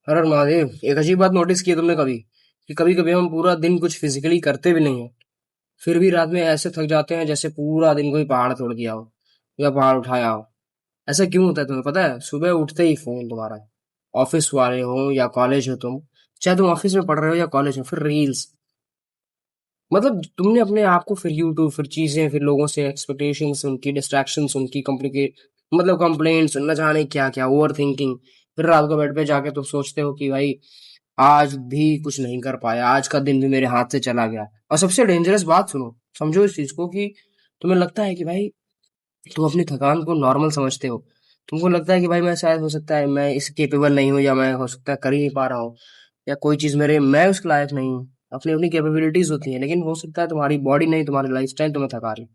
हर हर महादेव। एक अजीब बात नोटिस की है तुमने कभी, कि कभी कभी हम पूरा दिन कुछ फिजिकली करते भी नहीं है, फिर भी रात में ऐसे थक जाते हैं जैसे पूरा दिन कोई पहाड़ तोड़ दिया हो या पहाड़ उठाया हो। ऐसा क्यों होता है तुम्हें पता है? सुबह उठते ही फोन तुम्हारा, ऑफिस वाले हो या कॉलेज हो, तुम चाहे तुम ऑफिस में पढ़ रहे हो या कॉलेज में, फिर रील्स। मतलब तुमने अपने आप को फिर यूट्यूब, फिर चीजें, फिर लोगों से एक्सपेक्टेशंस, उनकी डिस्ट्रैक्शंस, उनकी कॉम्प्लिकेट मतलब कंप्लेंट्स, न जाने क्या क्या, ओवर थिंकिंग। फिर रात को बेड पे जाके तुम सोचते हो कि भाई आज भी कुछ नहीं कर पाया, आज का दिन भी मेरे हाथ से चला गया। और सबसे डेंजरस बात सुनो, समझो इस चीज को, कि तुम्हें लगता है कि भाई तुम अपनी थकान को नॉर्मल समझते हो। तुमको लगता है कि भाई मैं शायद, हो सकता है मैं इस केपेबल नहीं हूँ, या मैं हो सकता है कर ही नहीं पा रहा हूँ, या कोई चीज मेरे, मैं उसके लायक नहीं हूँ। अपनी अपनी कैपेबिलिटीज होती है, लेकिन हो सकता है तुम्हारी बॉडी नहीं, तुम्हारी लाइफस्टाइल तुम्हें थका रही।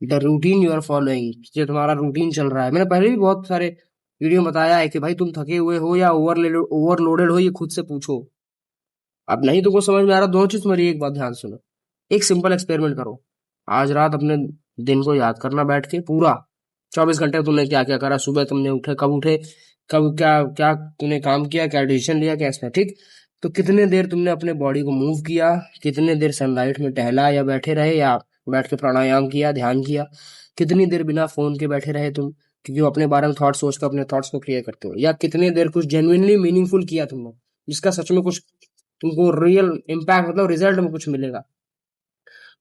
The routine you are following, जो तुम्हारा रूटीन चल रहा है। मैंने पहले भी बहुत सारे वीडियो में बताया है कि भाई तुम थके हुए हो या ओवरलोडेड हो, ये खुद से पूछो। अब नहीं तुमको समझ में आ रहा, दोनों चीज, मेरी एक बात ध्यान सुनो। एक सिंपल एक्सपेरिमेंट करो। आज रात अपने दिन को याद करना बैठ के, पूरा 24 घंटे तुमने क्या क्या करा, सुबह तुमने उठे, कब क्या क्या तूने काम किया, क्या डिसीजन लिया, क्या इसमें, ठीक? तो कितने देर तुमने अपने बॉडी को मूव किया, कितने देर सनलाइट में टहला या बैठे रहे, या बैठ के प्राणायाम किया, ध्यान किया, कितनी देर बिना फोन के बैठे रहे तुम, क्योंकि वो अपने बारे में थॉट सोच कर अपने थॉट्स को क्लियर करते हो, या कितने देर कुछ जेन्युइनली मीनिंगफुल किया तुमने, जिसका सच में कुछ तुमको रियल इम्पैक्ट, मतलब रिजल्ट में कुछ मिलेगा।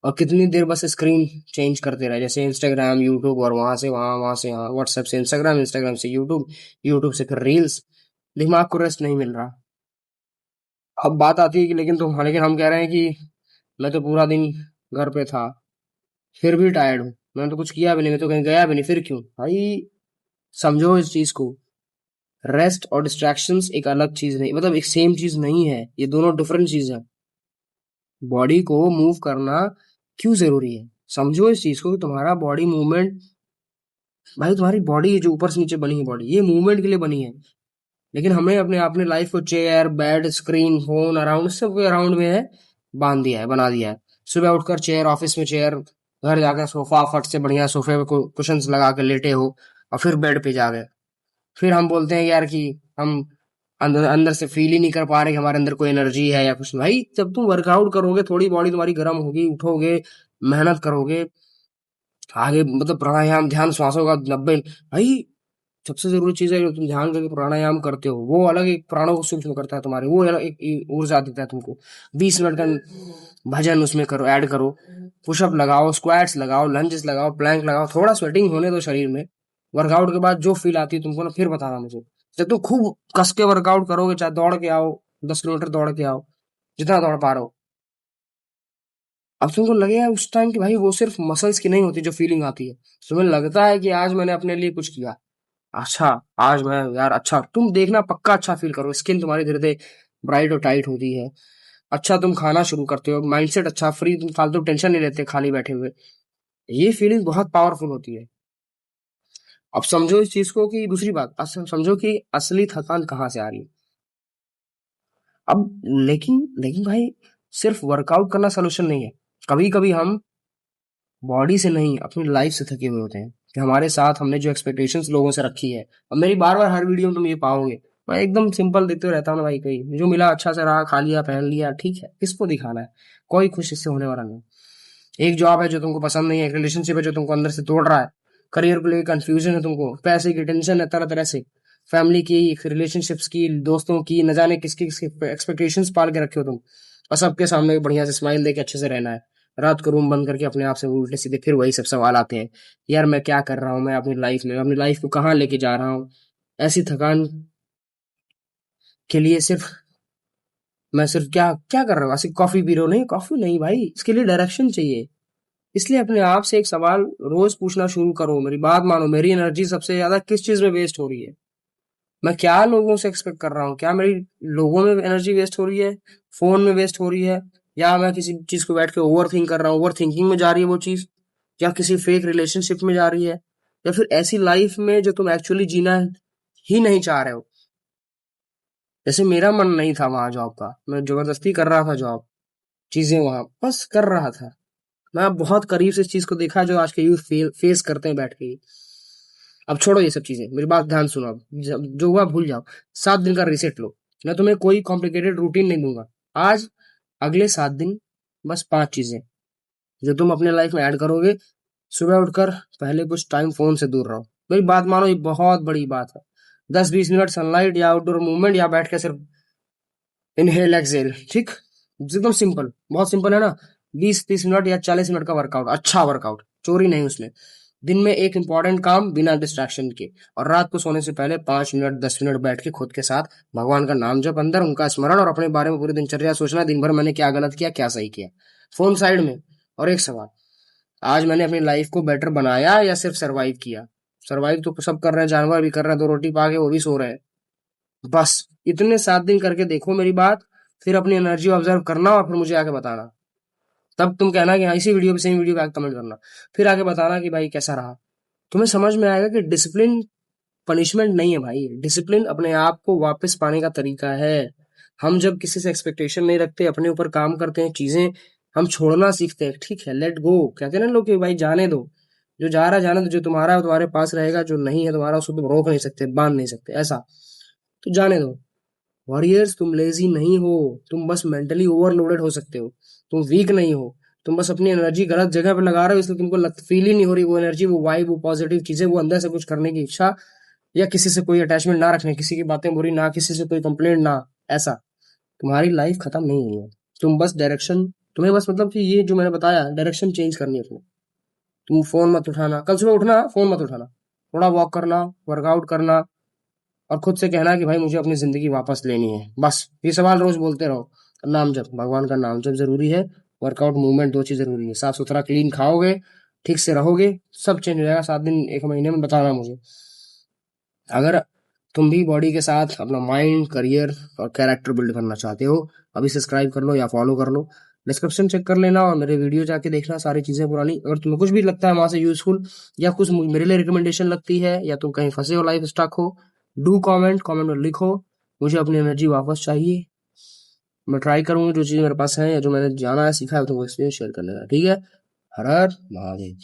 और कितनी देर बस स्क्रीन चेंज करते रहे, जैसे इंस्टाग्राम, यूट्यूब, और वहां से वहां, वहां से यहाँ, व्हाट्सएप से इंस्टाग्राम, इंस्टाग्राम से यूट्यूब, यूट्यूब से फिर रील्स। दिमाग को रेस्ट नहीं मिल रहा। अब बात आती है कि लेकिन हम कह रहे हैं कि मैं तो पूरा दिन घर पे था, फिर भी टायर्ड हूँ, मैंने तो कुछ किया भी नहीं, मैं तो कहीं गया भी नहीं, फिर क्यों भाई? समझो इस चीज को। रेस्ट और डिस्ट्रैक्शंस एक अलग चीज नहीं, मतलब एक सेम चीज नहीं है, ये दोनों डिफरेंट चीज है। बॉडी को मूव करना क्यों जरूरी है? समझो इस चीज को कि तुम्हारा बॉडी मूवमेंट, भाई तुम्हारी बॉडी जो ऊपर से नीचे बनी है, बॉडी ये मूवमेंट के लिए बनी है। लेकिन हमें अपने अपने लाइफ को chair, bed, screen, phone, around, सब अराउंड में है, बांध दिया है, बना दिया है। सुबह उठकर चेयर, ऑफिस में चेयर, घर जाकर सोफा, फट से बढ़िया सोफे पे कुशन लगा के लेटे हो, और फिर बेड पे जा गए। फिर हम बोलते हैं यार कि हम अंदर अंदर से फील ही नहीं कर पा रहे कि हमारे अंदर कोई एनर्जी है या कुछ। भाई जब तुम वर्कआउट करोगे, थोड़ी बॉडी तुम्हारी गर्म होगी, उठोगे, मेहनत करोगे, आगे मतलब प्राणायाम, ध्यान, श्वासों का 90, भाई सबसे जरूरी चीज है, जो तुम ध्यान करके प्राणायाम करते हो, वो अलग एक प्राणों को सूक्ष्म करता है तुम्हारे, वो अलग एक ऊर्जा देता है तुमको। 20 मिनट का भजन उसमें करो, ऐड करो, पुशअप लगाओ, स्क्वाट्स लगाओ, लंजेस लगाओ, प्लैंक लगाओ, थोड़ा स्वेटिंग होने दो शरीर में। वर्कआउट के बाद जो फील आती है तुमको ना, फिर बताना मुझे। जब तुम खूब कस के वर्कआउट करोगे, चाहे दौड़ के आओ, 10 किलोमीटर दौड़ के आओ, जितना दौड़ पा रहे हो, अब तुमको लगेगा उस टाइम कि भाई वो सिर्फ मसल्स की नहीं होती जो फीलिंग आती है। तुम्हें लगता है कि आज मैंने अपने लिए कुछ किया, अच्छा, आज मैं यार, अच्छा तुम देखना पक्का अच्छा फील करो, स्किन तुम्हारी धीरे धीरे ब्राइट और टाइट होती है। अच्छा तुम खाना शुरू करते हो, माइंडसेट अच्छा, फ्री, तुम फालतू टेंशन नहीं लेते खाली बैठे हुए। ये फीलिंग बहुत पावरफुल होती है। अब समझो इस चीज को, कि दूसरी बात, समझो कि असली थकान कहाँ से आ रही है। अब लेकिन लेकिन भाई, सिर्फ वर्कआउट करना सोल्यूशन नहीं है। कभी कभी हम बॉडी से नहीं, अपनी लाइफ से थके हुए होते हैं, कि हमारे साथ हमने जो एक्सपेक्टेशंस लोगों से रखी है। अब मेरी बार बार हर वीडियो में तुम ये पाओगे, मैं एकदम सिंपल देते रहता हूँ ना भाई, कोई जो मिला अच्छा से रहा, खा लिया, पहन लिया, ठीक है, किसको दिखाना है? कोई खुश इससे होने वाला नहीं। एक जॉब है जो तुमको पसंद नहीं है, एक रिलेशनशिप है जो तुमको अंदर से तोड़ रहा है, करियर को लेकर कंफ्यूजन है तुमको, पैसे की टेंशन है तरह तरह से, फैमिली की, रिलेशनशिप्स की, दोस्तों की, न जाने किसकी किसकी एक्सपेक्टेशंस पाल के रखे हो तुम, और सबके सामने बढ़िया से स्माइल देके अच्छे से रहना है। रात को रूम बंद करके अपने आप से उल्टे सीधे फिर वही सब सवाल आते हैं, यार मैं क्या कर रहा हूँ, मैं अपनी लाइफ में, अपनी लाइफ को कहाँ लेके जा रहा हूँ? ऐसी थकान के लिए सिर्फ, मैं सिर्फ क्या क्या कर रहा हूँ? ऐसी कॉफी पी रहा हूँ? नहीं, कॉफी नहीं भाई, इसके लिए डायरेक्शन चाहिए। इसलिए अपने आप से एक सवाल रोज पूछना शुरू करो, मेरी बात मानो, मेरी एनर्जी सबसे ज्यादा किस चीज में वेस्ट हो रही है? मैं क्या लोगों से एक्सपेक्ट कर रहा हूँ? क्या मेरी लोगों में एनर्जी वेस्ट हो रही है, फोन में वेस्ट हो रही है, या मैं किसी चीज को बैठ के ओवर थिंक कर रहा हूँ, ओवर थिंकिंग में जा रही है वो चीज, या किसी फेक रिलेशनशिप में जा रही है, या फिर ऐसी लाइफ में जो तुम एक्चुअली जीना ही नहीं चाह रहे हो? जैसे मेरा मन नहीं था वहां जॉब का, मैं जबरदस्ती कर रहा था जॉब, चीजें वहां बस कर रहा था। मैं बहुत करीब से इस चीज को देखा जो आज के यूथ फेस करते हैं बैठ के। अब छोड़ो ये सब चीजें, मेरी बात ध्यान सुनो। अब जो हुआ भूल जाओ। 7 दिन का रिसेट लो। मैं तुम्हें कोई कॉम्प्लिकेटेड रूटीन नहीं दूंगा। आज अगले 7 दिन बस 5 चीजें जो तुम अपने लाइफ में ऐड करोगे। सुबह उठकर पहले कुछ टाइम फोन से दूर रहो। मेरी बात मानो, ये बहुत बड़ी बात है। 10-20 मिनट सनलाइट या आउटडोर मूवमेंट, या बैठ के सिर्फ इनहेल एक्सहेल, ठीक। एकदम सिंपल, बहुत सिंपल है ना। 20-30 मिनट या 40 मिनट का वर्कआउट, अच्छा वर्कआउट, चोरी नहीं उसमें। दिन में एक इंपॉर्टेंट काम बिना डिस्ट्रैक्शन के। और रात को सोने से पहले 5 मिनट 10 मिनट बैठ के खुद के साथ भगवान का नाम जप, अंदर उनका स्मरण, और अपने बारे में पूरी दिनचर्या सोचना, दिन भर मैंने क्या गलत किया, क्या सही किया। फोन साइड में। और एक सवाल, आज मैंने अपनी लाइफ को बेटर बनाया या सिर्फ सरवाइव किया? सरवाइव तो सब कर रहे हैं, जानवर भी कर रहे हैं, 2 रोटी पा के वो भी सो रहे हैं। बस इतने 7 दिन करके देखो मेरी बात। फिर अपनी एनर्जी ऑब्जर्व करना और फिर मुझे आके बताना। तब तुम कहना कि हाँ, इसी वीडियो पे, सेम वीडियो पे आके कमेंट करना। फिर आके बताना कि भाई कैसा रहा। तुम्हें समझ में आएगा कि डिसिप्लिन पनिशमेंट नहीं है भाई। डिसिप्लिन अपने आप को वापस पाने का तरीका है। हम जब किसी से एक्सपेक्टेशन नहीं रखते, अपने ऊपर काम करते हैं, चीजें हम छोड़ना सीखते हैं। ठीक है, लेट गो कहते हैं ना लोग, कि भाई जाने दो। जो जा रहा है जाने दो, जो तुम्हारा है वो तुम्हारे पास रहेगा, जो नहीं है तुम्हारा उसको तुम रोक नहीं सकते, बांध नहीं सकते, ऐसा। तो जाने दो। वॉरियर्स, तुम लेजी नहीं हो। तुम बस मेंटली ओवरलोडेड हो सकते हो। तुम वीक नहीं हो। तुम बस अपनी एनर्जी गलत जगह पे लगा रहे हो, इसलिए तुमको फील ही नहीं हो रही वो एनर्जी, वो वाइब, वो पॉजिटिव चीजें, वो अंदर से कुछ करने की इच्छा, या किसी से कोई अटैचमेंट ना रखने, किसी की बातें बुरी ना, किसी से कोई कंप्लेंट ना। ऐसा। तुम्हारी लाइफ खत्म नहीं हुई है। तुम बस डायरेक्शन, तुम्हें बस मतलब कि ये जो मैंने बताया, डायरेक्शन चेंज करनी है तुम्हें। तुम फोन मत उठाना, कल सुबह उठना, फोन मत उठाना। थोड़ा वॉक करना, वर्कआउट करना, और खुद से कहना कि भाई मुझे अपनी जिंदगी वापस लेनी है। बस ये सवाल रोज बोलते रहो। नाम जप, भगवान का नाम जप जरूरी है। वर्कआउट, मूवमेंट, 2 चीज जरूरी है। साफ सुथरा क्लीन खाओगे, ठीक से रहोगे, सब चेंज हो जाएगा। 7 दिन, 1 महीने में बताना मुझे। अगर तुम भी बॉडी के साथ अपना माइंड, करियर और कैरेक्टर बिल्ड करना चाहते हो, अभी सब्सक्राइब कर लो या फॉलो कर लो। डिस्क्रिप्शन चेक कर लेना और मेरे वीडियो जाके देखना, सारी चीजें पुरानी। अगर तुम्हें कुछ भी लगता है वहां से यूजफुल, या कुछ मेरे लिए रिकमेंडेशन लगती है, या तुम कहीं फंसे हो, लाइफ स्टक हो, डू कमेंट में लिखो। मुझे अपनी एनर्जी वापस चाहिए। मैं ट्राई करूंगा जो चीज़ मेरे पास है, या जो मैंने जाना है, सीखा है, तुमको एक्सपीरियंस शेयर करने का। ठीक है। हर हर महादेव।